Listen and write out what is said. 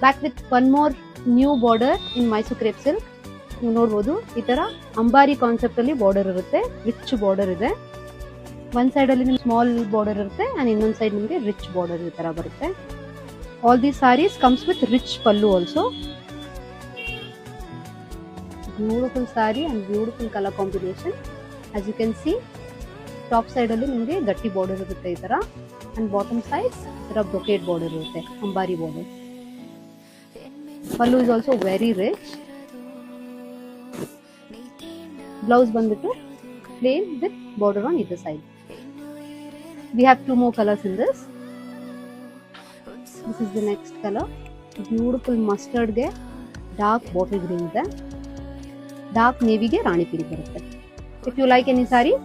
Back with one more new border in Mysuru crepe silk. ನೀವು ನೋಡ್ಬೋದು ಈ ತರ ಅಂಬಾರಿ ಕಾನ್ಸೆಪ್ಟ್ ಅಲ್ಲಿ ಬಾರ್ಡರ್ ಇರುತ್ತೆ, ರಿಚ್ ಬಾರ್ಡರ್ ಇದೆ. ಒಂದ್ ಸೈಡ್ ಅಲ್ಲಿ ನಿಮ್ಗೆ ಸ್ಮಾಲ್ ಬಾರ್ಡರ್ ಇರುತ್ತೆ ಅಂಡ್ ಇನ್ನೊಂದ್ ಸೈಡ್ ನಿಮಗೆ ರಿಚ್ ಬಾರ್ಡರ್ ಈ ತರ ಬರುತ್ತೆ. All these saris comes with rich pallu also. Beautiful sari and beautiful colour combination. As you can see top side ಅಲ್ಲಿ ನಿಮಗೆ ಗಟ್ಟಿ ಬಾರ್ಡರ್ ಇರುತ್ತೆ ಈ ತರ ಅಂಡ್ ಬಾಟಮ್ ಸೈಡ್ ಈ ತರ ಬ್ರೊಕೇಡ್ ಬಾರ್ಡರ್ ಇರುತ್ತೆ, ಅಂಬಾರಿ border. Pallu is also very rich. Blouse ಬಂದ್ಬಿಟ್ಟು plain with border on either side. We have two more colors in this. This is the next color. Beautiful mustard ge dark bottle green ಇದೆ, dark ನೇವಿಗೆ ರಾಣಿ pink ಬರುತ್ತೆ. If you like any saree,